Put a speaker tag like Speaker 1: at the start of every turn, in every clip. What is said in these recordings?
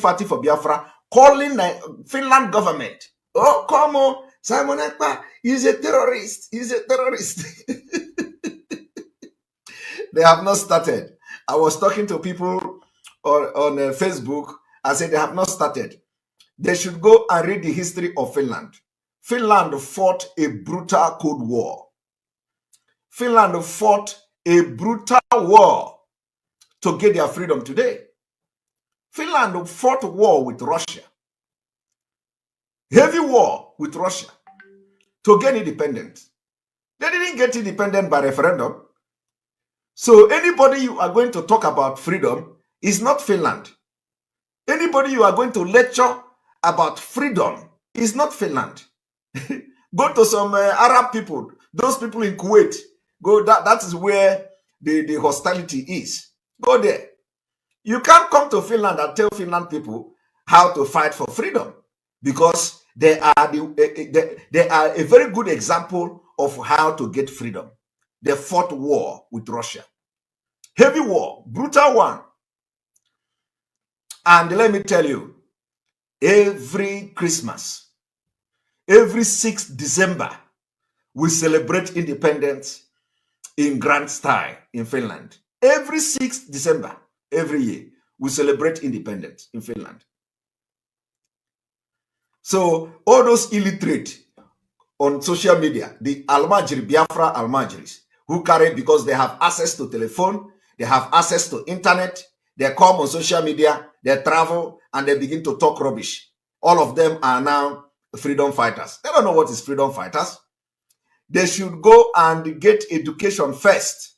Speaker 1: fighting for Biafra, calling Finland government. Oh, come on, Simon Ekpa is a terrorist. He's a terrorist. They have not started. I was talking to people on Facebook. I said they have not started. They should go and read the history of Finland. Finland fought a brutal Cold War. Finland fought a brutal war to get their freedom today. Finland fought war with Russia. Heavy war with Russia to get independence. They didn't get independent by referendum. So anybody you are going to talk about freedom is not Finland. Anybody you are going to lecture about freedom is not Finland. Go to some Arab people, those people in Kuwait. Go, that is where the hostility is. Go there. You can't come to Finland and tell Finland people how to fight for freedom, because they are a very good example of how to get freedom. They fought war with Russia. Heavy war, brutal one. And let me tell you, every Christmas, every 6th December, we celebrate independence in grand style in Finland. Every 6th December, every year, we celebrate independence in Finland. So all those illiterate on social media, the Almajiri, Biafra Almajiris, who carry, because they have access to telephone, they have access to internet, they come on social media, they travel, and they begin to talk rubbish. All of them are now freedom fighters. They don't know what is freedom fighters. They should go and get education first.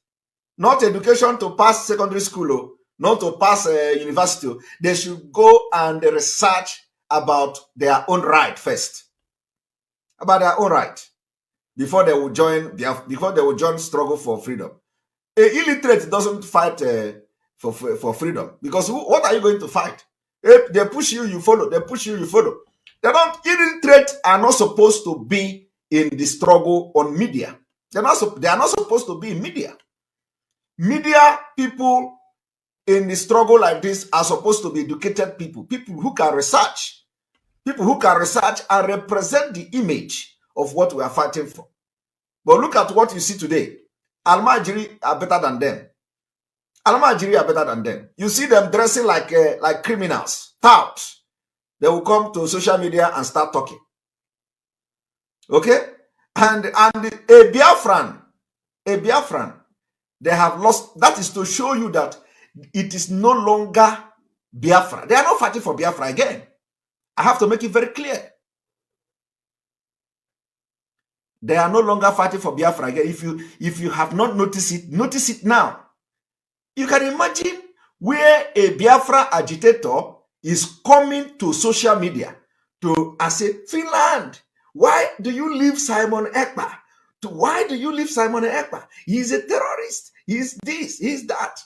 Speaker 1: Not education to pass secondary school, not to pass university. They should go and research about their own right first. About their own right. Before they will join struggle for freedom. An illiterate doesn't fight for freedom, because what are you going to fight? If they push you, you follow. They push you, you follow. Illiterate are not supposed to be in the struggle on media. They are not supposed to be in media. Media people in the struggle like this are supposed to be educated people who can research, and represent the image of what we are fighting for. But look at what you see today. Almajiri are better than them. Almajiri are better than them. You see them dressing like criminals, touts. They will come to social media and start talking. Okay? And a Biafran, they have lost. That is to show you that it is no longer Biafra. They are not fighting for Biafra again. I have to make it very clear. They are no longer fighting for Biafra again. If you have not noticed it, notice it now. You can imagine where a Biafra agitator is coming to social media to say, Finland, why do you leave Simon Ekpa? Why do you leave Simon Ekpa? He's a terrorist. He's this, he's that.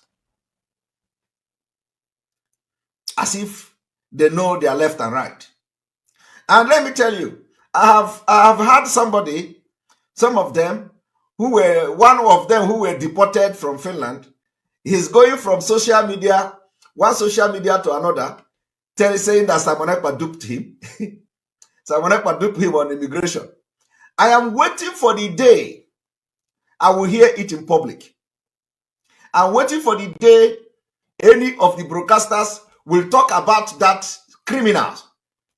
Speaker 1: As if they know their left and right. And let me tell you, I have had some of them one of them who were deported from Finland. He's going from social media, one social media to another, saying that Simon Ekpa duped him. Simon Ekpa duped him on immigration. I am waiting for the day I will hear it in public. I'm waiting for the day any of the broadcasters will talk about that criminal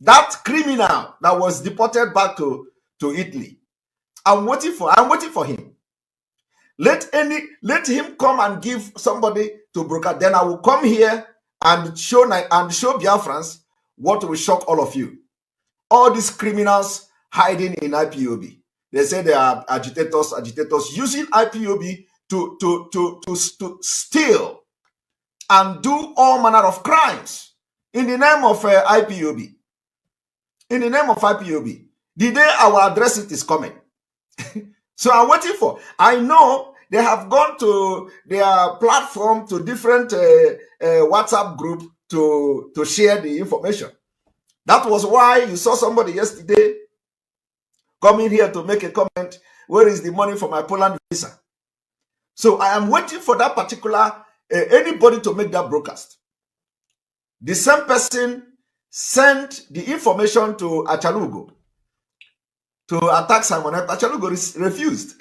Speaker 1: that was deported back to Italy. I'm waiting for him. Let him come and give somebody to broadcast. Then I will come here and show Biafrans what will shock all of you. All these criminals hiding in IPOB. They say they are agitators using IPOB to steal and do all manner of crimes in the name of IPOB. In the name of IPOB. The day I will address it is coming. So I'm waiting for. I know they have gone to their platform, to different WhatsApp group to share the information. That was why you saw somebody yesterday coming here to make a comment. Where is the money for my Poland visa? So I am waiting for that particular anybody to make that broadcast. The same person sent the information to Achalugo to attack Simon Ekpa. Achalugo refused.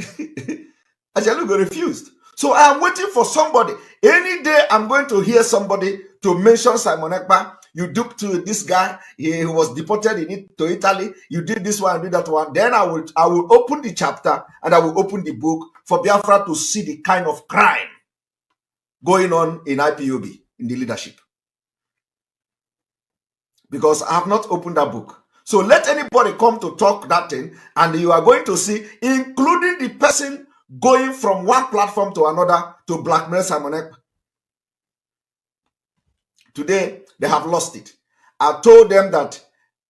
Speaker 1: Achalugo refused. So I am waiting for somebody. Any day I'm going to hear somebody to mention Simon Ekpa. You duped to this guy. He was deported to Italy. You did this one, did that one. Then I will open the chapter and I will open the book for Biafra to see the kind of crime going on in IPOB, in the leadership. Because I have not opened that book. So let anybody come to talk that thing, and you are going to see, including the person going from one platform to another to blackmail Simon Ekpa. Today, they have lost it. I told them that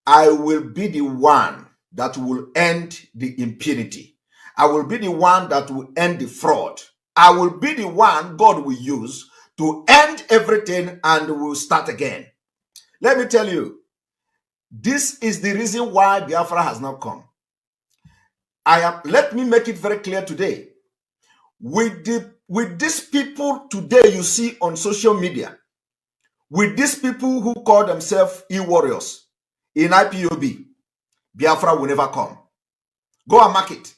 Speaker 1: I will be the one that will end the impunity. I will be the one that will end the fraud. I will be the one God will use to end everything and will start again. Let me tell you, this is the reason why Biafra has not come. Let me make it very clear today. With these people today you see on social media, with these people who call themselves e-warriors in IPOB, Biafra will never come. Go and mark it.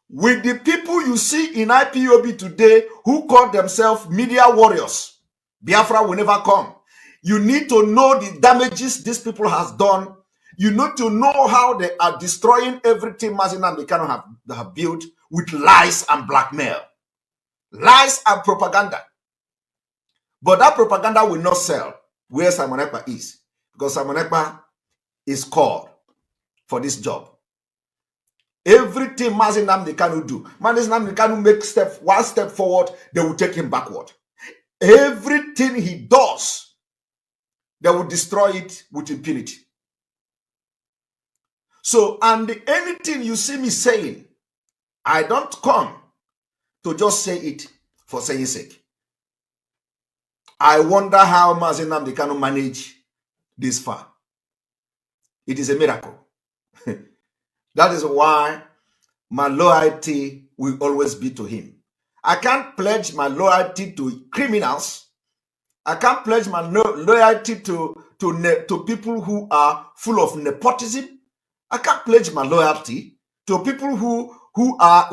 Speaker 1: With the people you see in IPOB today who call themselves media warriors, Biafra will never come. You need to know the damages these people has done. You need to know how they are destroying everything Mazin and Kanu have built with lies and blackmail. Lies and propaganda. But that propaganda will not sell where Simon Ekpa is. Because Simon Ekpa is called for this job. Everything Mazin Kanu do, Mazin Kanu make one step forward, they will take him backward. Everything he does, they will destroy it with impunity. So, and anything you see me saying, I don't come to just say it for saying sake. I wonder how Mazin Kanu manage this far. It is a miracle. That is why my loyalty will always be to him. I can't pledge my loyalty to criminals. I can't pledge my loyalty to people who are full of nepotism. I can't pledge my loyalty to people who are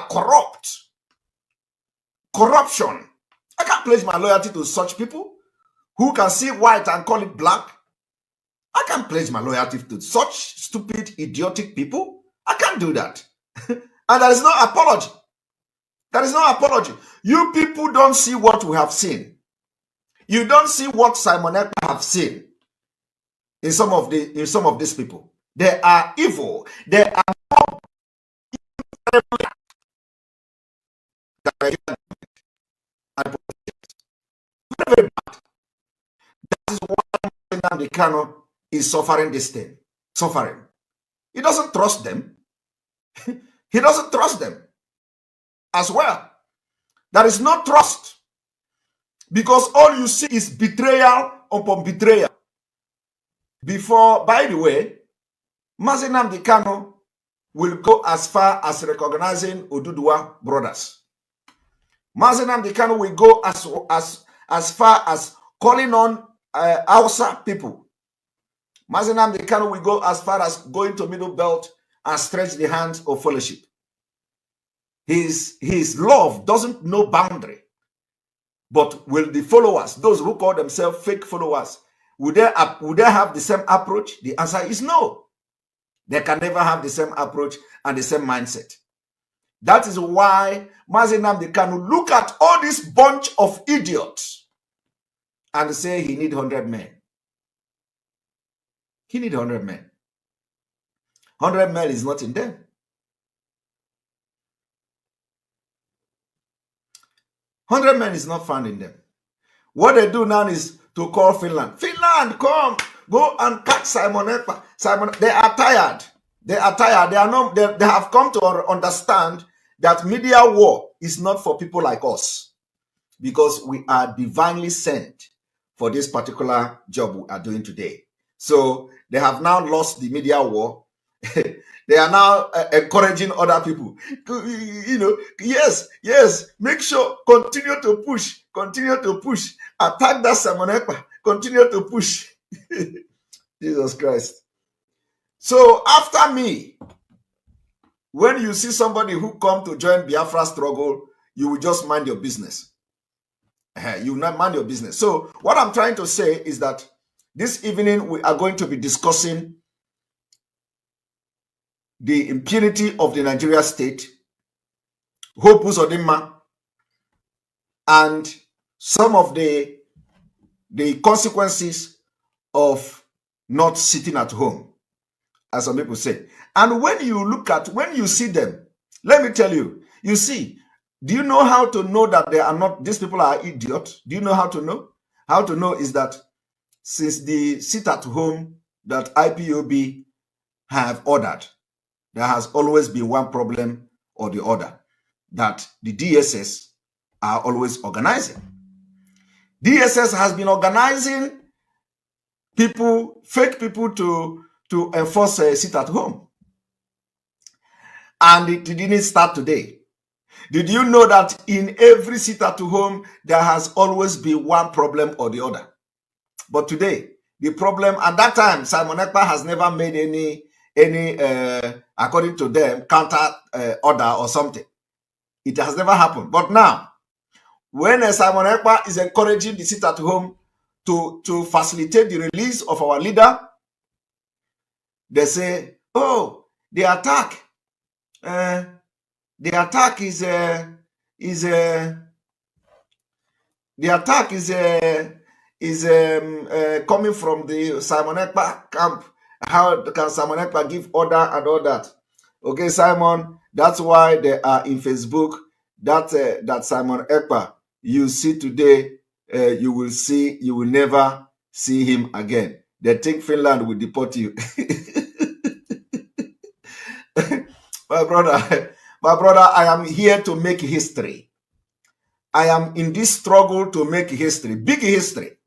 Speaker 1: corrupt. Corruption. I can't pledge my loyalty to such people who can see white and call it black. I can't pledge my loyalty to such stupid, idiotic people. I can't do that. And there is no apology. There is no apology. You people don't see what we have seen. You don't see what Simon Ekpa have seen in some of these people. They are evil. They are more very bad. That is why Nnamdi Kanu is suffering this thing. Suffering. He doesn't trust them. He doesn't trust them as well. There is no trust. Because all you see is betrayal upon betrayal. Before, by the way, Mazin Nnamdi Kanu will go as far as recognizing Oduduwa brothers. Mazin Nnamdi Kanu will go as far as calling on Hausa people. Mazin Nnamdi Kanu will go as far as going to Middle Belt and stretch the hands of fellowship. His love doesn't know boundary. But will the followers, those who call themselves fake followers, would they have the same approach? The answer is no. They can never have the same approach and the same mindset. That is why Mazin Nnamdi Kanu look at all this bunch of idiots and say he need 100 men. He need 100 men. 100 men is not in them. 100 men is not found in them. What they do now is to call Finland. Finland, come, go and catch Simon Ekpa. Simon, they are tired. They are tired. They have come to understand that media war is not for people like us, because we are divinely sent for this particular job we are doing today. So they have now lost the media war. They are now encouraging other people. Yes, make sure, continue to push, attack that Simon Ekpa, continue to push. Jesus Christ. So after me, when you see somebody who come to join Biafra struggle, you will just mind your business. You will not mind your business. So what I'm trying to say is that this evening we are going to be discussing the impunity of the Nigeria state, Hope Uzodinma, and some of the consequences of not sitting at home, as some people say. And when you see them, let me tell you, you see, do you know how to know that they are not, these people are idiots? Do you know how to know? How to know is that since the sit at home that IPOB have ordered, there has always been one problem or the other that the DSS are always organizing. DSS has been organizing people, fake people to enforce a sit at home. And it didn't start today. Did you know that in every sit at home, there has always been one problem or the other? But today, the problem, at that time, Simon Ekpa has never made any according to them, counter order or something. It has never happened. But now, when Simon Ekpa is encouraging the sit at home to facilitate the release of our leader, they say, oh, the attack is coming from the Simon Ekpa camp. How can Simon Ekpa give order and all that? Okay, Simon, that's why they are in Facebook. That Simon Ekpa you see today, you will never see him again. They think Finland will deport you. My brother, I am here to make history. I am in this struggle to make history, big history.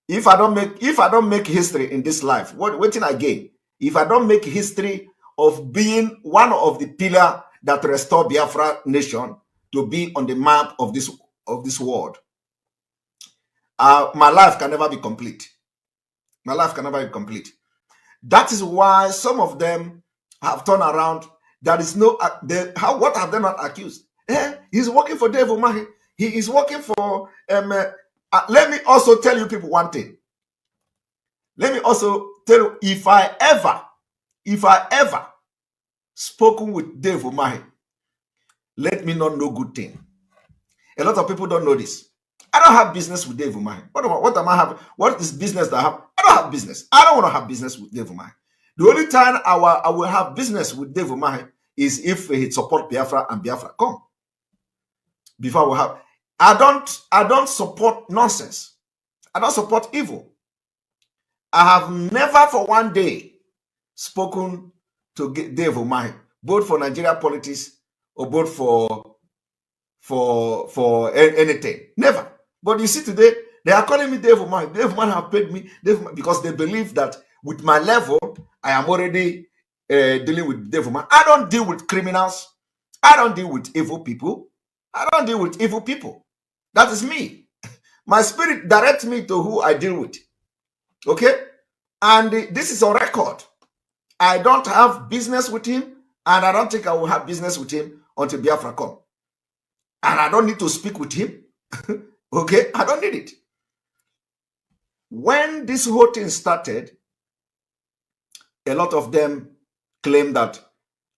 Speaker 1: If I don't make history in this life, what can I gain? If I don't make history of being one of the pillars that restore Biafra nation to be on the map of this world, my life can never be complete. My life can never be complete. That is why some of them have turned around. There is no what have they not accused? He's working for Dave Umahi. He is working for let me also tell you people one thing. Let me also tell you, if I ever spoken with Dave Umahi, let me not know good thing. A lot of people don't know this. I don't have business with Dave Umahi. What am I having? What is business that I have? I don't have business. I don't want to have business with Dave Umahi. The only time I will have business with Dave Umahi is if he support Biafra and Biafra come. Before we have, I don't support nonsense. I don't support evil. I have never for one day spoken to Dave Umahi, both for Nigeria politics or both for anything. Never. But you see today, they are calling me Dave Umahi. Dave Umahi have paid me because they believe that with my level, I am already dealing with Dave Umahi. I don't deal with criminals. I don't deal with evil people. I don't deal with evil people. That is me. My spirit directs me to who I deal with. Okay? And this is on record. I don't have business with him, and I don't think I will have business with him until Biafra come. And I don't need to speak with him. Okay? I don't need it. When this whole thing started, a lot of them claim that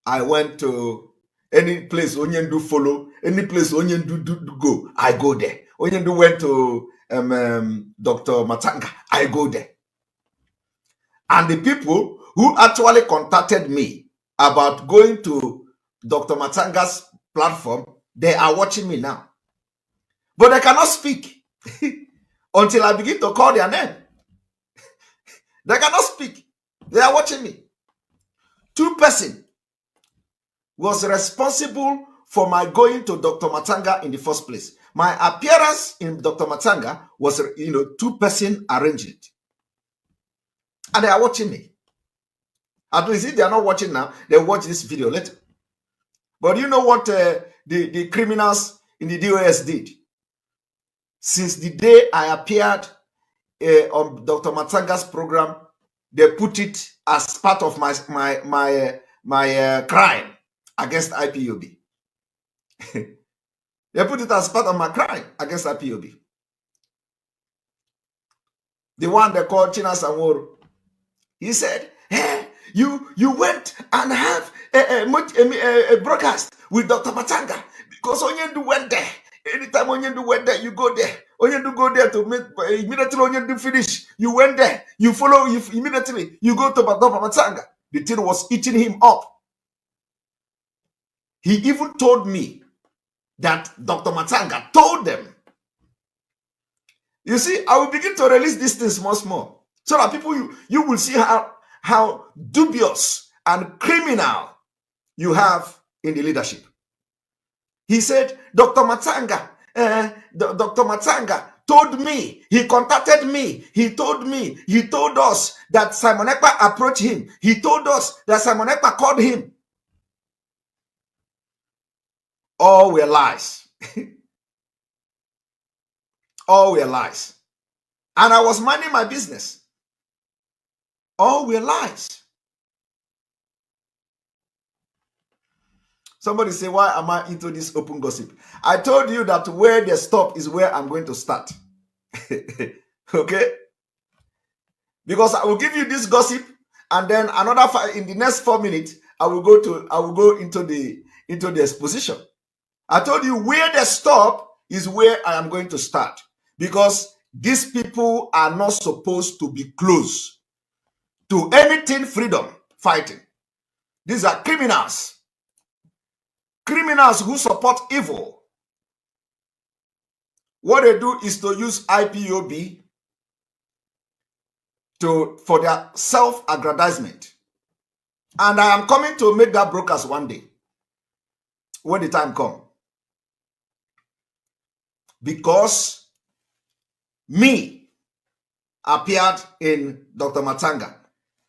Speaker 1: I went to any place Onyendu follow, any place Onyendu do go, I go there. Onyendu went to Dr. Matanga, I go there. And the people who actually contacted me about going to Dr. Matanga's platform, they are watching me now. But they cannot speak until I begin to call their name. They cannot speak. They are watching me. Two persons was responsible for my going to Dr. Matanga in the first place. My appearance in Dr. Matanga was, two persons arranged it. And they are watching me. At least if they are not watching now, they watch this video later. But you know what the criminals in the DOS did? Since the day I appeared on Dr. Matsanga's program, they put it as part of my crime against IPOB. They put it as part of my crime against IPOB. The one they called China Sanworo. He said, hey, you went and have a broadcast with Dr. Matsanga because Onyendu went there. Anytime Onyendu went there, you go there. Onyendu go there to make immediately Onyendu finish. You went there. You follow. You immediately you go to Dr. Matsanga. The thing was eating him up. He even told me that Dr. Matsanga told them. You see, I will begin to release these things much more. So that people, you will see how dubious and criminal you have in the leadership. He said, Dr. Matsanga told me, he contacted me, he told us that Simon Ekpa approached him. He told us that Simon Ekpa called him. All were lies. All were lies. And I was minding my business. All were lies. Somebody say, why am I into this open gossip? I told you that where they stop is where I'm going to start. Okay? Because I will give you this gossip, and then in the next 4 minutes, I will go into the exposition. I told you where they stop is where I am going to start. Because these people are not supposed to be close to anything freedom fighting. These are criminals. Criminals who support evil. What they do is to use IPOB for their self-aggrandizement. And I am coming to make that broadcast one day when the time comes. Because me appeared in Dr. Matsanga.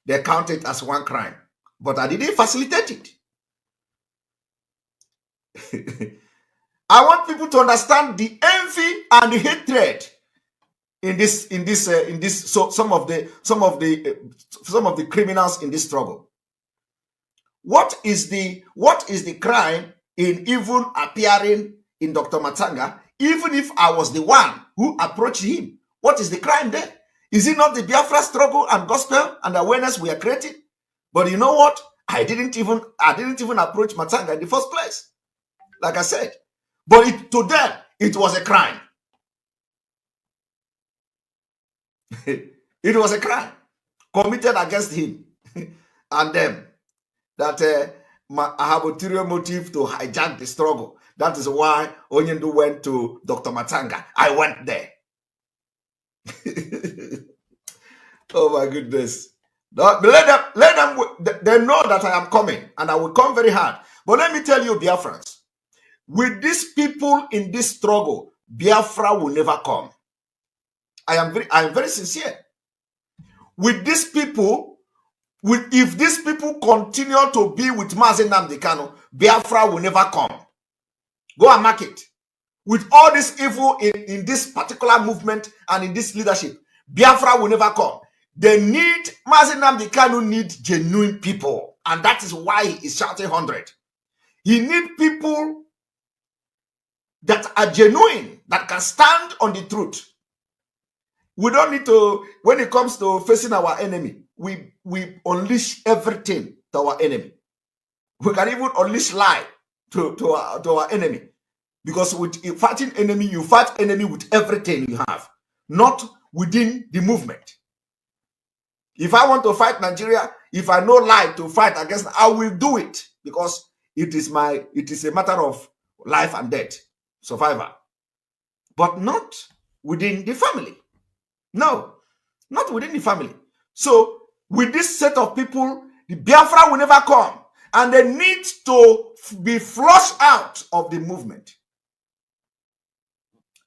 Speaker 1: They count it as one crime. But I didn't facilitate it. I want people to understand the envy and the hatred so some of the criminals in this struggle. What is the crime in even appearing in Dr. Matsanga, even if I was the one who approached him? What is the crime there? Is it not the Biafra struggle and gospel and awareness we are creating? But you know what? I didn't even approach Matsanga in the first place. Like I said. But to them, it was a crime. It was a crime committed against him and them. That I have a ulterior motive to hijack the struggle. That is why Onyendu went to Dr. Matsanga. I went there. Oh my goodness. Let them they know that I am coming and I will come very hard. But let me tell you, Biafrans, with these people in this struggle, Biafra will never come. I am very sincere. With these people, if these people continue to be with Mazi Nnamdi Kanu, Biafra will never come. Go and mark it. With all this evil in this particular movement and in this leadership, Biafra will never come. They need, Mazi Nnamdi Kanu need genuine people. And that is why he is shouting 100. He need people that are genuine, that can stand on the truth. We don't need to, when it comes to facing our enemy, we unleash everything to our enemy. We can even unleash lie to our enemy. Because with fighting enemy, you fight enemy with everything you have, not within the movement. If I want to fight Nigeria, if I know lie to fight against, I will do it because it is a matter of life and death, survivor. But not within the family. No, not within the family. So with this set of people, the Biafra will never come, and they need to be flushed out of the movement.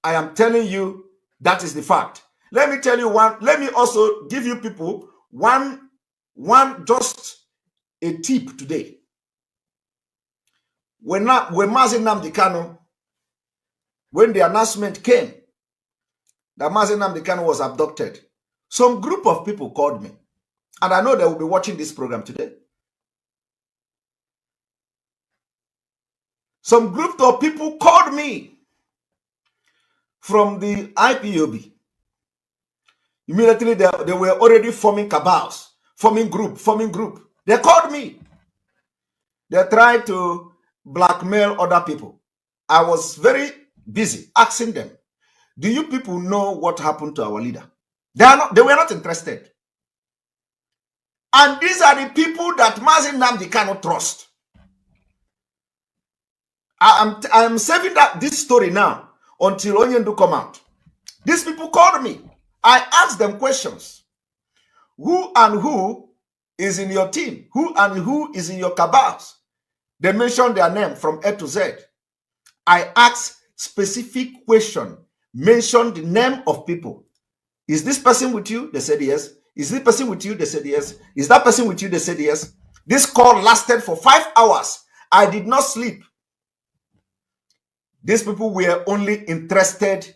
Speaker 1: I am telling you, that is the fact. Let me tell you one. Let me also give you people one just a tip today. When Mazi Nnamdi Kanu, when the announcement came that Mazi Nnamdi Kanu was abducted, Some group of people called me, and I know they will be watching this program today. Some group of people called me from the IPOB. Immediately, they were already forming cabals, forming group. They called me. They tried to blackmail other people. I was very busy asking them, do you people know what happened to our leader? They were not interested. And these are the people that Mazi Nnamdi cannot trust. I am saving this story now until Onyendu come out. These people called me. I asked them questions. Who and who is in your team? Who and who is in your cabals? They mentioned their name from A to Z. I asked specific question, mentioned the name of people. Is this person with you? They said yes. Is this person with you? They said yes. Is that person with you? They said yes. This call lasted for 5 hours. I did not sleep. These people were only interested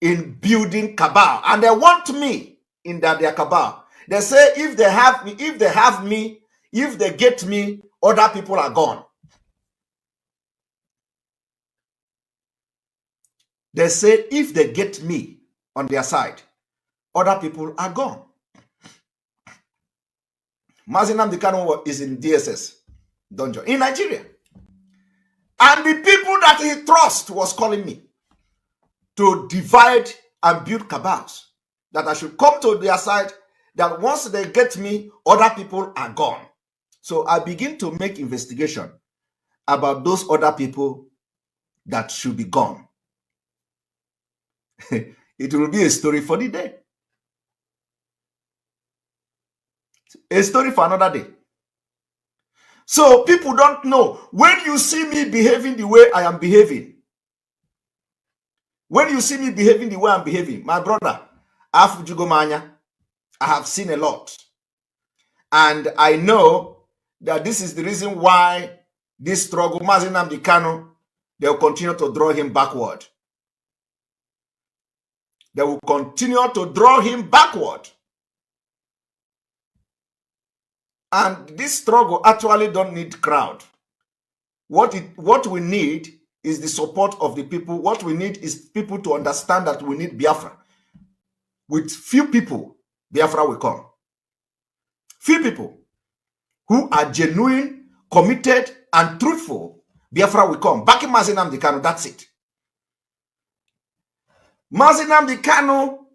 Speaker 1: in building cabal, and they want me in their cabal. They say if they have me, if they get me, other people are gone. They say if they get me on their side, other people are gone. Mazi Nnamdi Kanu is in DSS dungeon in Nigeria. And the people that he trusts was calling me to divide and build cabals, that I should come to their side, that once they get me, other people are gone. So I begin to make investigation about those other people that should be gone. It will be a story for the day. A story for another day. So people don't know. When you see me behaving the way I am behaving, when you see me behaving the way I'm behaving, my brother, I have seen a lot. And I know that this is the reason why this struggle, Mazi Nnamdi Kanu, they will continue to draw him backward. They will continue to draw him backward. And this struggle actually don't need crowd. What we need is the support of the people. What we need is people to understand that we need Biafra. With few people, Biafra will come. Few people who are genuine, committed, and truthful, Biafra will come. Back in Mazi Nnamdi Kanu, that's it. Mazi Nnamdi Kanu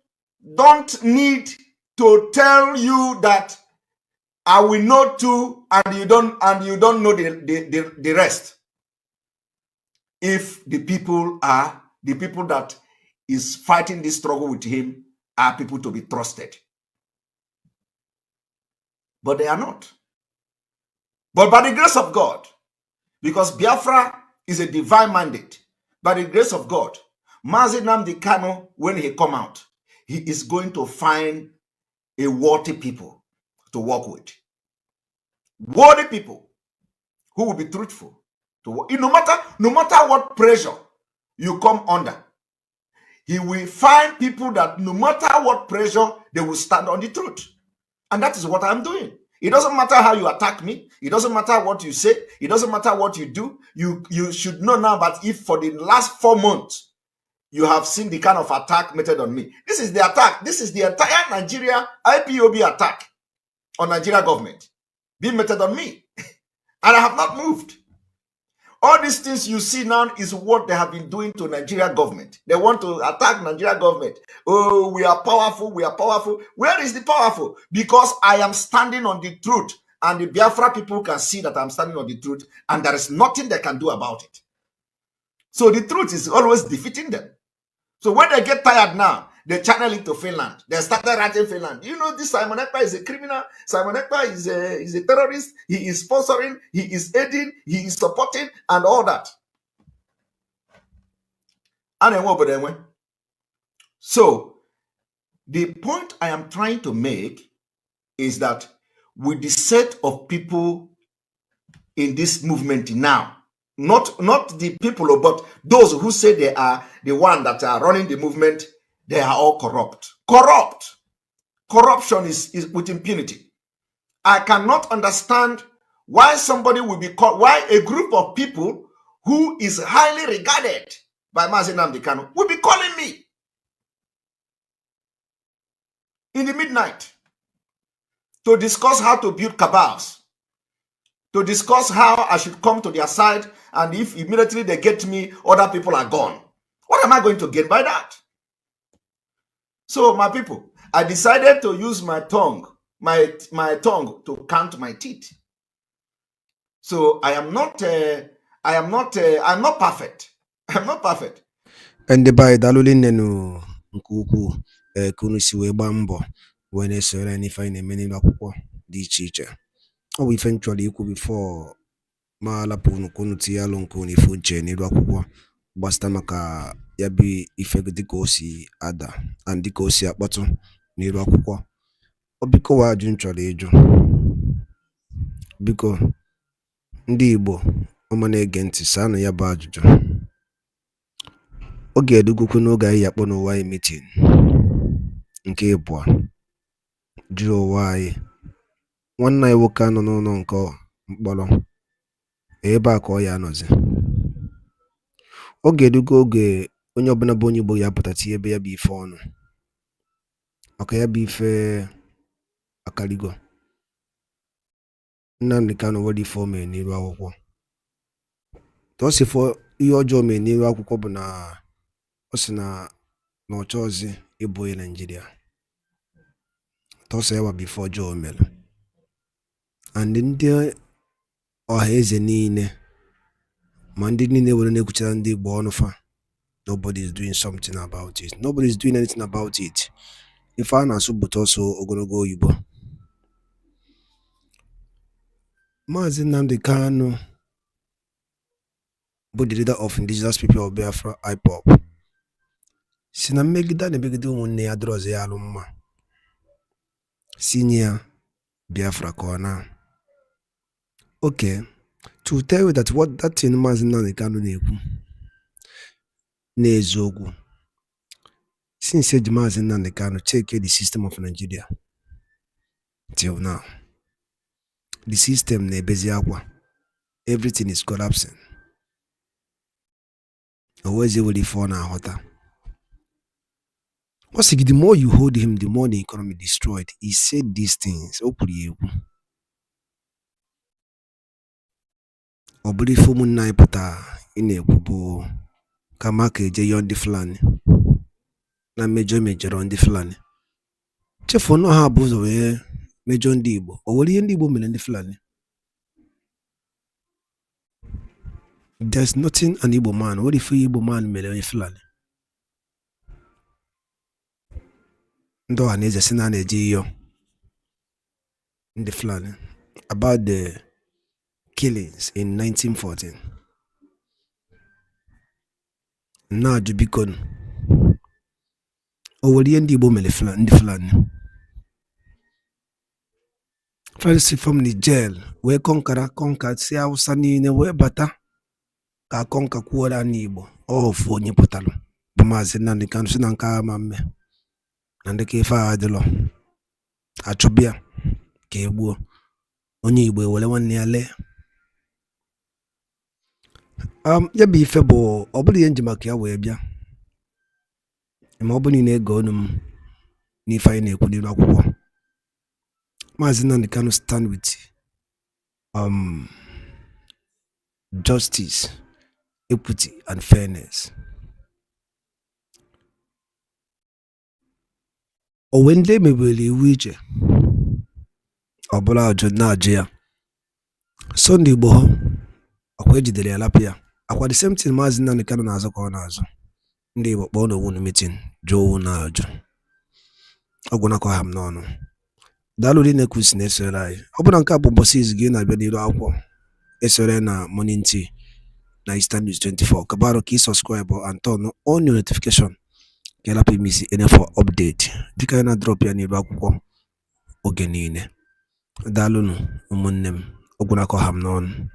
Speaker 1: don't need to tell you that I will know too, and you don't know the rest. If the people that is fighting this struggle with him are people to be trusted. But they are not. But by the grace of God, because Biafra is a divine mandate, by the grace of God, Mazi Nnamdi Kanu, when he come out, he is going to find a worthy people to work with. Worthy people who will be truthful. No matter what pressure you come under, he will find people that no matter what pressure, they will stand on the truth. And that is what I'm doing. It doesn't matter how you attack me. It doesn't matter what you say. It doesn't matter what you do. You should know now that if for the last 4 months, you have seen the kind of attack meted on me. This is the attack. This is the entire Nigeria IPOB attack on Nigeria government being meted on me. And I have not moved. All these things you see now is what they have been doing to Nigeria government. They want to attack Nigeria government. Oh, we are powerful. We are powerful. Where is the powerful? Because I am standing on the truth. And the Biafra people can see that I'm standing on the truth. And there is nothing they can do about it. So the truth is always defeating them. So when they get tired now, they channel it to Finland. They started writing Finland. You know, this Simon Ekpa is a criminal. Simon Ekpa is a terrorist. He is sponsoring. He is aiding. He is supporting and all that. So the point I am trying to make is that with the set of people in this movement now, not the people, but those who say they are the one that are running the movement, they are all corrupt. Corrupt. corruption is with impunity. I cannot understand why somebody will be called, why a group of people who is highly regarded by Mazi Nnamdi Kanu will be calling me in the midnight to discuss how to build cabals, to discuss how I should come to their side, and if immediately they get me, other people are gone. What am I going to get by that? So, my people, I decided to use my tongue, my tongue to count my teeth. So I'm not perfect. I'm not perfect.
Speaker 2: Ndị be anyị daalụli nnenu nke ukwuu ka unu si wee gbaa mbọ wee na-esonyere anyị n'ife anyị na-eme n'elu akwụkwọ dị iche iche. Ọ bụ ife m chọrọ ikwu bifo ma alapụ unu ka unu tinye alụ nke unu ife uche n'elu akwụkwọ gbasịta maka ya bụ ife dịka o si ada and dịka o si akpọtụ n'elu akwụkwọ. Ọ biko wa ajụ m chọrọ ịjụ, biko ndị Igbo ọma na-ege ntị saanụ ya bụ ajụjụ. Ọ ga-edugokwu n'oge anyị akpọ n'ụwa anyị meeting nke ịbụọ jụrụ ụwa anyị nwanne anyị nwoke anọ n'ụlọ nke mkpọrọ ebe a ka ọ ya anọzi. Ọ ga-edugo oge onye ọbụla bụ onye Igbo ya apụta tinye ebe ya bụ ife ọnụ maka ya bụ ife akarigo. Nnamdi Kanu nwere ife o mere n'iru akwụkwọ. Tosifo ihe ọjọọ mere n'iru akwụkwọ bụ na ọ sị na ọ chọọzi ịbụ onye Naịjirịa. Tọsọ ya wa bụ ife ọjọọ mere. And ndị ọha eze niile ma ndị niile were na-ekwuchara ndị Igbo ọnụ fa, nobody is doing something about it. Nobody is doing anything about it. Ife a na-asụ bụ tọsọ ogologo oyibo. Mazi Nnamdi Kanu bụ the leader of indigenous people of Biafra IPOB si na mmegide na-emegide ụmụnne ya dịrọzi ya alụ mma si nye ya Biafra ka ọ na. Okay, to tell you that what that thing Mazi Nnamdi Kanu na-ekwu n'eziokwu, since eji Mazi Nnamdi Kanu check the system of Nigeria till now, the system na-ebezi akwa, everything is collapsing. Always able to fall na hota. The more you hold him, the more the economy destroyed. He said these things. Obuli fumu na ipota ine kubo kama keje yondi fulani na major on the fulani. Chefo no ha buzo we major ndi Igbo. Owoli ndi Igbo mele ndi fulani. There's nothing an Igbo man. What if Igbo man mele fulani? Ndo aneze sina neji yo ndi fulani about the killings in 1914. Na jubikon owoli ndi Igbo mele fulani ndi fulani. First from the jail we conquered si Hausa niile we bata ka konka kwuola n'Igbo ofu onye pụtalụ bụ Mazi Nnamdi Kanu si na nke ama mme na ndị ka ife adịlọ achọbịa ka egbuo onye Igbo ewere nwanne ya lee. Ya bụ ife bụ ọ bụrụ ihe nji maka ya wee bịa ma ọ bụ niile ego ọnụ m n'ife anyị na-ekwu n'iru akwụkwọ. Mazi Nnamdi Kanu stand with justice, equity and fairness. Owende mebeli iwu iche ọbụla ajụ na-ajụ ya Sunday Igbo akwa ejidere ya lapụ ya akwa the same thing Mazi Nnamdi Kanu na-azụ ka ọ na-azụ. Ndị Igbo kpọọ n'owu meeting jụọ owu na-ajụ ọgwụnakọ ha m n'ọnụ. Daalụ dị na-ekwusi na-esore anyị. Ọ bụla nke a bụ ụbọchị izu gị na-abịa n'iru akwụkwọ esore na Morning Tea na Eastern News 24. Kabaro ka subscribe and turn on your notification ka ịlapụ imisi for update dịka ya na drop ya n'iru akwụkwọ oge niile. Daalụnụ ụmụnne m ọgwụnakọ ha m n'ọnụ.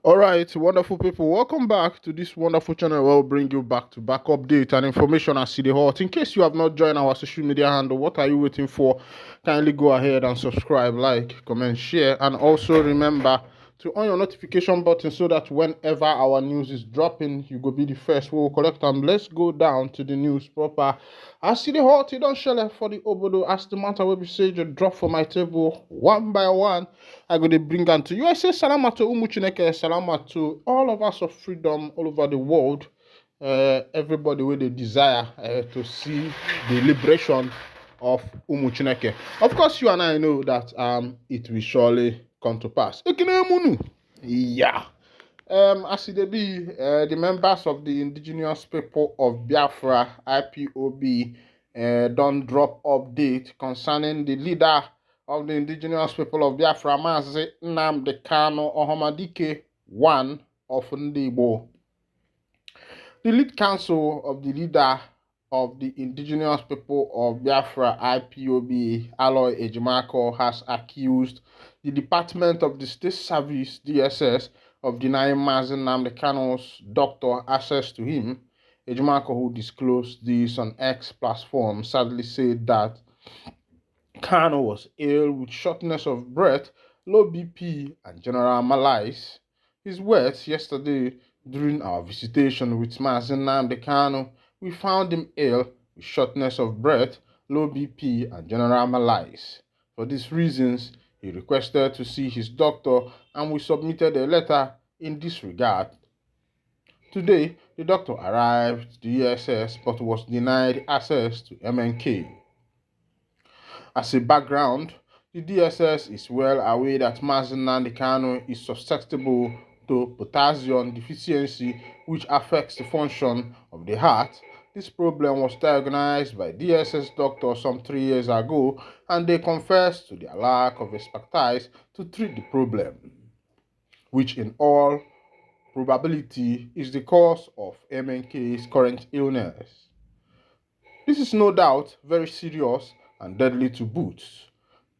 Speaker 3: All right, wonderful people. Welcome back to this wonderful channel where we'll bring you back to back update and information as City Hot. In case you have not joined our social media handle, what are you waiting for? Kindly go ahead and subscribe, like, comment, share, and also remember to on your notification button so that whenever our news is dropping, you go be the first. We will collect them. Let's go down to the news proper. As City Hot, you don't share for the obodo. As the matter will be said, you drop for my table one by one. I go to bring them to you. I say salama to Umuchineke, salama to all of us of freedom all over the world. Everybody with the desire to see the liberation of Umuchineke. Of course, you and I know that it will surely come to pass. Yeah. As it be, the members of the indigenous people of Biafra, IPOB, don't drop update concerning the leader of the indigenous people of Biafra, Mazi Nnamdi Kanu Ohamadike, one of Ndibo. The lead counsel of the leader of the indigenous people of Biafra, IPOB, Aloy Ejimako, has accused the Department of the State Service, DSS, of denying Mazi Nnamdi Kanu's doctor access to him. Ejimako, who disclosed this on X platform, sadly said that Kanu was ill with shortness of breath, low BP, and general malaise. His words yesterday during our visitation with Mazi Nnamdi Kanu, we found him ill with shortness of breath, low BP, and general malaise. For these reasons, he requested to see his doctor, and we submitted a letter in this regard. Today, the doctor arrived to ESS but was denied access to MNK. As a background, the DSS is well aware that Mazi Nnamdi Kanu is susceptible to potassium deficiency, which affects the function of the heart. This problem was diagnosed by DSS doctors some 3 years ago, and they confessed to their lack of expertise to treat the problem, which in all probability is the cause of MNK's current illness. This is no doubt very serious and deadly to boot.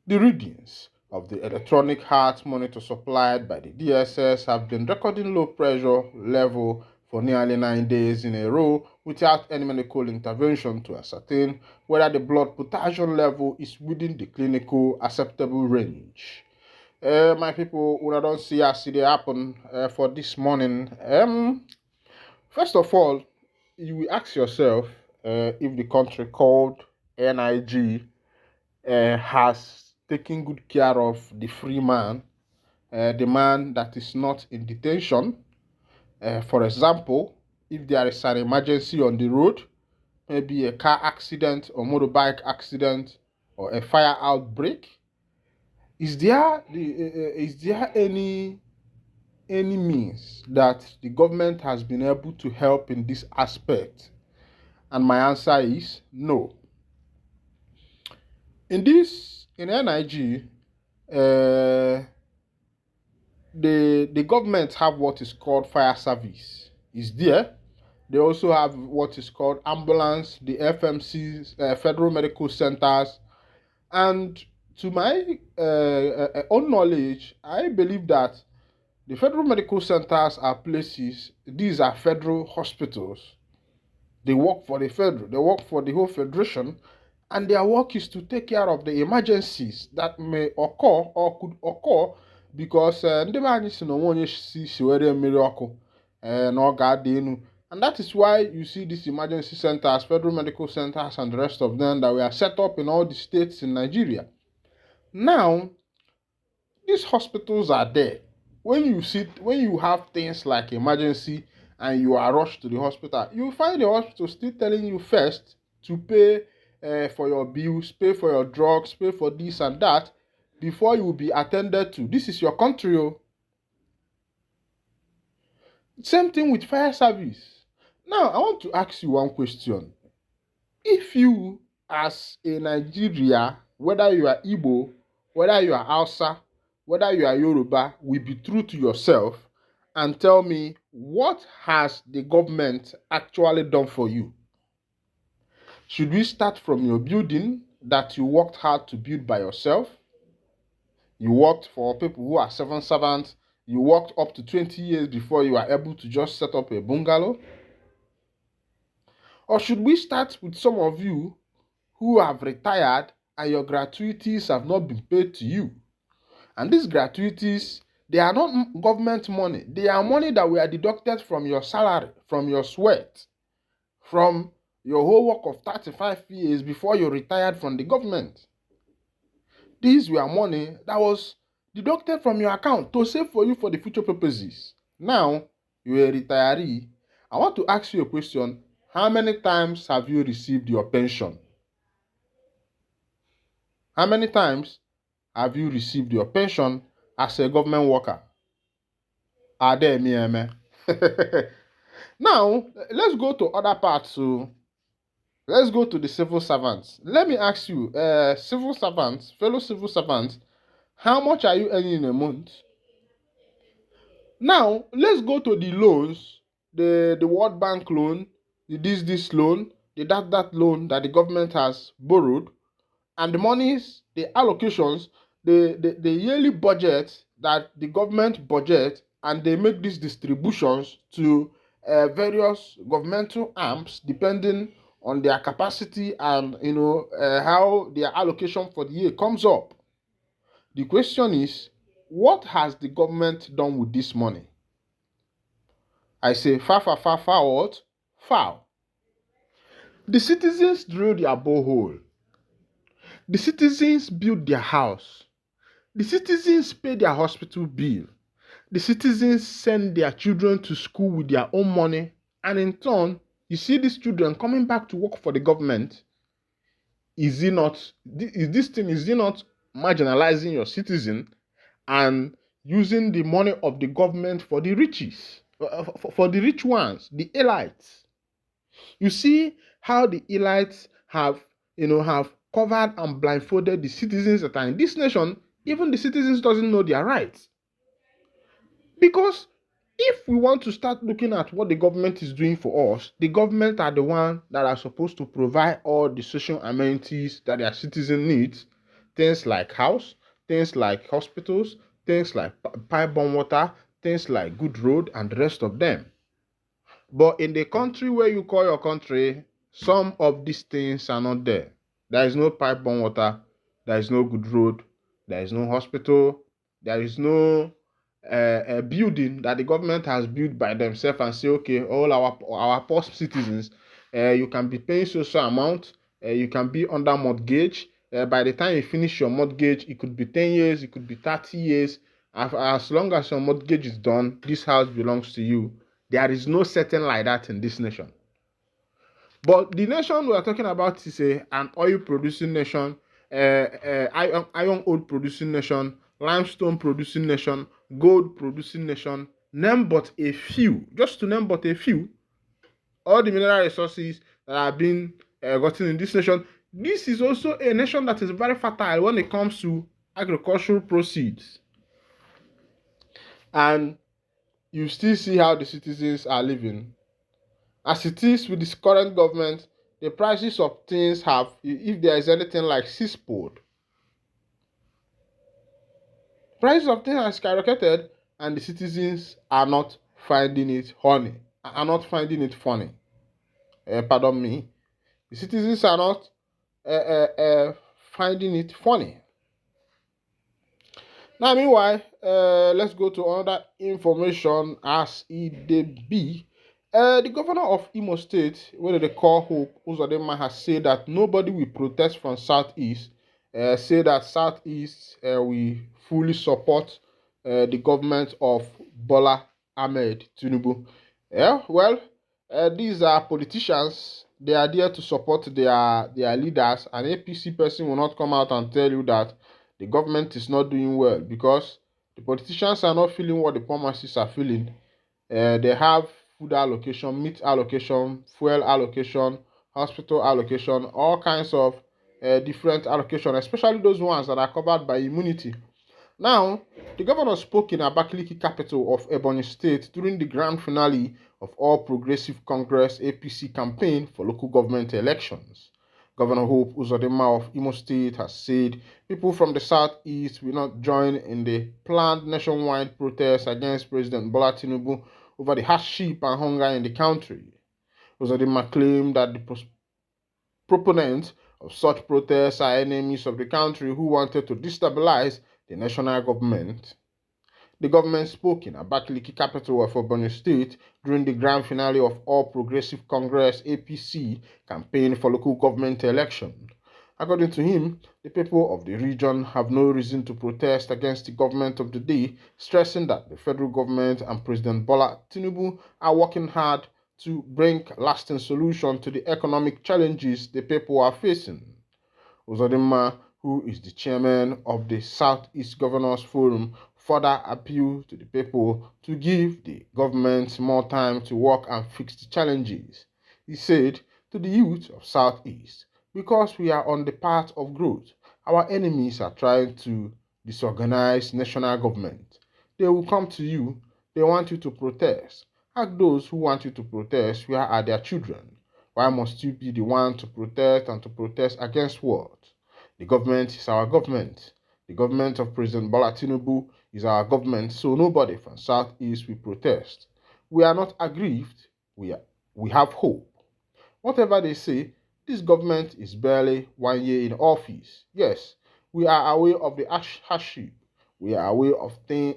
Speaker 3: The readings of the electronic heart monitor supplied by the DSS have been recording low pressure level for nearly 9 days in a row without any medical intervention to ascertain whether the blood potassium level is within the clinical acceptable range. My people, when I don't see as it happen for this morning, first of all, you will ask yourself if the country called NIG has taken good care of the free man, the man that is not in detention. For example, if there is an emergency on the road, maybe a car accident or motorbike accident or a fire outbreak, is there any means that the government has been able to help in this aspect? And my answer is no. In NIG, the government have what is called fire service. Is there? They also have what is called ambulance, the FMCs, federal medical centers, and to my own knowledge, I believe that the federal medical centers are places. These are federal hospitals. They work for the federal. They work for the whole federation, and their work is to take care of the emergencies that may occur or could occur because ndị be anyị si na onwe onye si were mmiri ọkụ na ọ ga-adị enu. And that is why you see these emergency centers, federal medical centers, and the rest of them that were set up in all the states in Nigeria. Now, these hospitals are there. When you have things like emergency and you are rushed to the hospital, you find the hospital still telling you first to pay for your bills, pay for your drugs, pay for this and that before you will be attended to. This is your country. Oh. Same thing with fire service. Now, I want to ask you one question. If you, as a Nigeria, whether you are Igbo, whether you are Hausa, whether you are Yoruba, will be true to yourself and tell me what has the government actually done for you? Should we start from your building that you worked hard to build by yourself? You worked for people who are civil servants You worked up to 20 years before you are able to just set up a bungalow? Or should we start with some of you who have retired and your gratuities have not been paid to you? And these gratuities, they are not government money. They are money that were deducted from your salary, from your sweat, from your whole work of 35 years before you retired from the government. These were money that was deducted from your account to save for you for the future purposes. Now, you're a retiree. I want to ask you a question. How many times have you received your pension? How many times have you received your pension as a government worker? Are there me? Now, let's go to other parts. So, let's go to the civil servants. Let me ask you, civil servants, fellow civil servants, how much are you earning in a month? Now, let's go to the loans, the World Bank loan, the this loan, the that loan that the government has borrowed, and the monies, the allocations, the yearly budget that the government budget, and they make these distributions to various governmental arms depending on their capacity and how their allocation for the year comes up. The question is, what has the government done with this money? I say far what? Foul. The citizens drill their borehole. The citizens build their house. The citizens pay their hospital bill. The citizens send their children to school with their own money, and in turn, you see these children coming back to work for the government. Is he not marginalizing your citizen and using the money of the government for the riches, for the rich ones, the elites? You see how the elites have covered and blindfolded the citizens that are in this nation. Even the citizens doesn't know their rights. Because if we want to start looking at what the government is doing for us, the government are the one that are supposed to provide all the social amenities that their citizen needs. Things like house, things like hospitals, things like pipe-borne water, things like good road, and the rest of them. But in the country where you call your country, some of these things are not there. There is no pipe-borne water, there is no good road, there is no hospital, there is no a building that the government has built by themselves and say, okay, all our poor citizens, you can be paying so amount, you can be under mortgage. By the time you finish your mortgage, it could be 10 years, it could be 30 years. As long as your mortgage is done, this house belongs to you. There is no setting like that in this nation. But the nation we are talking about is an oil-producing nation, iron ore producing nation, limestone producing nation, gold producing nation. Name but a few. Just to name but a few. All the mineral resources that have been gotten in this nation. This is also a nation that is very fertile when it comes to agricultural proceeds. And you still see how the citizens are living. As it is with this current government, the prices of things have, if there is anything like six-fold. Prices of things have skyrocketed, and the citizens are not finding it funny. Pardon me. The citizens are not finding it funny. Now, meanwhile, let's go to another information as it be. The governor of Imo State, where they call Hope Uzodinma, has said that nobody will protest from Southeast. Say that Southeast will fully support the government of Bola Ahmed Tinubu. Yeah, well, these are politicians. They are there to support their leaders. An APC person will not come out and tell you that the government is not doing well because the politicians are not feeling what the poor masses are feeling. They have food allocation, meat allocation, fuel allocation, hospital allocation, all kinds of different allocation, especially those ones that are covered by immunity. Now, the governor spoke in Abakaliki, capital of Ebonyi State, during the grand finale of All Progressive Congress APC campaign for local government elections. Governor Hope Uzodinma of Imo State has said people from the southeast will not join in the planned nationwide protest against President Bola Tinubu over the hardship and hunger in the country. Uzodinma claimed that the proponents of such protests are enemies of the country who wanted to destabilize the national government. The government spoke in Abakaliki, capital of Ebonyi State, during the grand finale of All Progressive Congress (APC) campaign for local government election. According to him, the people of the region have no reason to protest against the government of the day, stressing that the federal government and President Bola Tinubu are working hard to bring lasting solution to the economic challenges the people are facing. Uzodinma, who is the chairman of the Southeast Governors Forum, further appealed to the people to give the government more time to work and fix the challenges. He said to the youth of Southeast, because we are on the path of growth, our enemies are trying to disorganize national government. They will come to you, they want you to protest. Ask those who want you to protest where are their children. Why must you be the one to protest and to protest against what? The government is our government. The government of President Bola Tinubu is our government, so nobody from Southeast will protest. We are not aggrieved, we have hope. Whatever they say, this government is barely 1 year in office. Yes, we are aware of the hardship. We are aware of things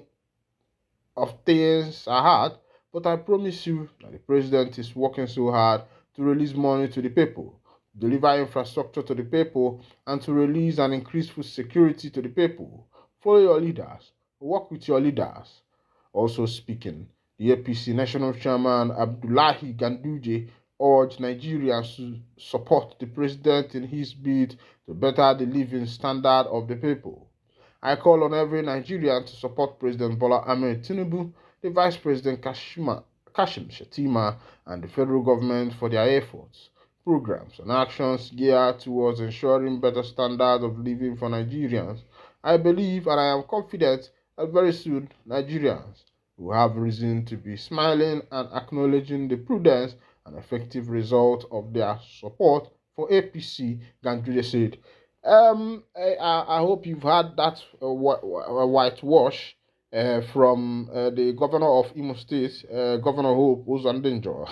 Speaker 3: are hard, but I promise you that the president is working so hard to release money to the people, deliver infrastructure to the people, and to release and increase food security to the people. Follow your leaders, work with your leaders. Also speaking, the APC National Chairman Abdullahi Ganduje urged Nigerians to support the president in his bid to better the living standard of the people. I call on every Nigerian to support President Bola Ahmed Tinubu, the Vice President Kashim Shettima, and the federal government for their efforts, programs, and actions geared towards ensuring better standards of living for Nigerians. I believe and I am confident that very soon Nigerians will have reason to be smiling and acknowledging the prudence and effective result of their support for APC, Ganduje said. I hope you've had that whitewash from the governor of Imo State, Governor Hope Uzodinma.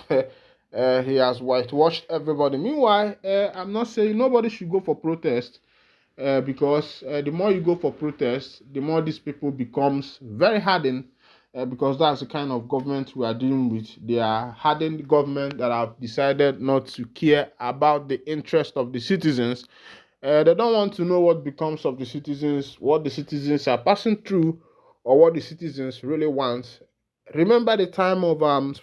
Speaker 3: He has whitewashed everybody. Meanwhile, I'm not saying nobody should go for protest because the more you go for protest, the more these people becomes very hardened because that's the kind of government we are dealing with. They are hardened government that have decided not to care about the interest of the citizens. They don't want to know what becomes of the citizens, what the citizens are passing through, or what the citizens really want. Remember the time of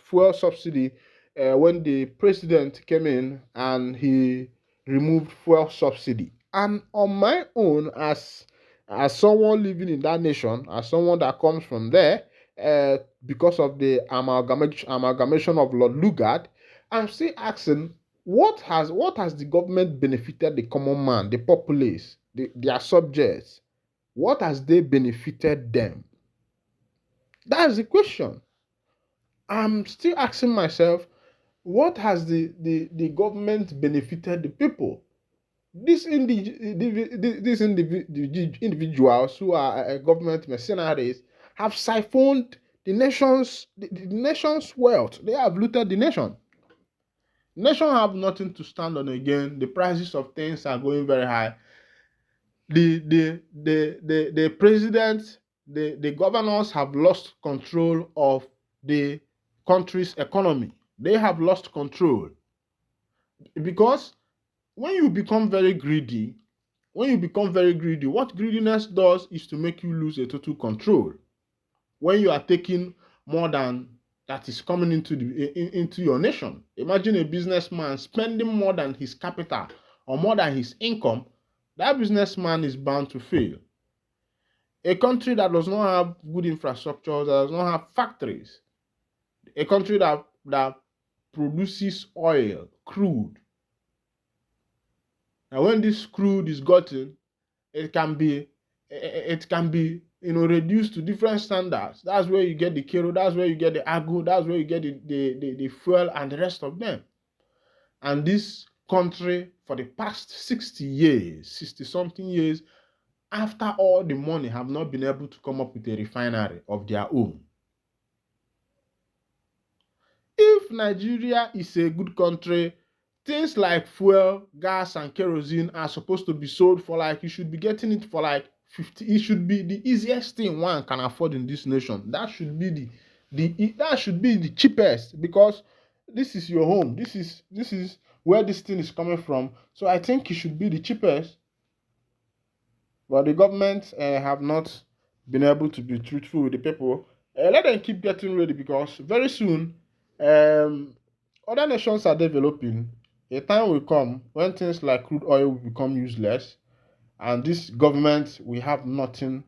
Speaker 3: fuel subsidy when the president came in and he removed fuel subsidy. And on my own, as someone living in that nation, as someone that comes from there, because of the amalgamation of Lord Lugard, I'm still asking what has the government benefited the common man, the populace, their subjects? What has they benefited them? That's the question. I'm still asking myself, what has the government benefited the people? These individuals who are government mercenaries have siphoned the nation's wealth. They have looted the nation. Nation have nothing to stand on again. The prices of things are going very high. The president, the governors have lost control of the country's economy. They have lost control because when you become very greedy, what greediness does is to make you lose a total control. When you are taking more than that is coming into your nation. Imagine a businessman spending more than his capital or more than his income. That businessman is bound to fail. A country that does not have good infrastructure, that does not have factories, a country that produces oil, crude. Now, when this crude is gotten, it can be reduced to different standards. That's where you get the kero, that's where you get the agro, that's where you get the fuel and the rest of them. And this country for the past 60 years, 60 something years, after all the money have not been able to come up with a refinery of their own. If Nigeria is a good country, things like fuel, gas, and kerosene are supposed to be sold for like, you should be getting it for like 50. It should be the easiest thing one can afford in this nation. That should be the cheapest, because this is your home. This is where this thing is coming from. So I think it should be the cheapest. But the government have not been able to be truthful with the people. Let them keep getting ready, because very soon other nations are developing. A time will come when things like crude oil will become useless, and this government will have nothing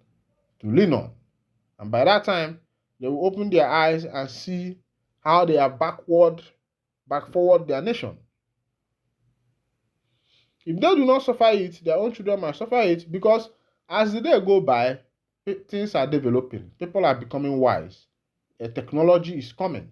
Speaker 3: to lean on. And by that time, they will open their eyes and see how they are back forward their nation. If they do not suffer it, their own children might suffer it, because as the day go by, things are developing. People are becoming wise. A technology is coming.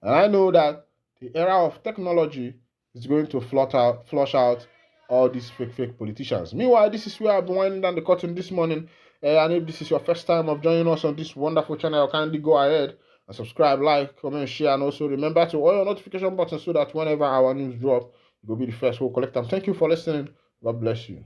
Speaker 3: And I know that the era of technology is going to flush out all these fake politicians. Meanwhile, this is where I've been winding down the curtain this morning. And if this is your first time of joining us on this wonderful channel, kindly go ahead and subscribe, like, comment, share, and also remember to on your notification button so that whenever our news drop, you'll be the first who collect them. Thank you for listening. God bless you.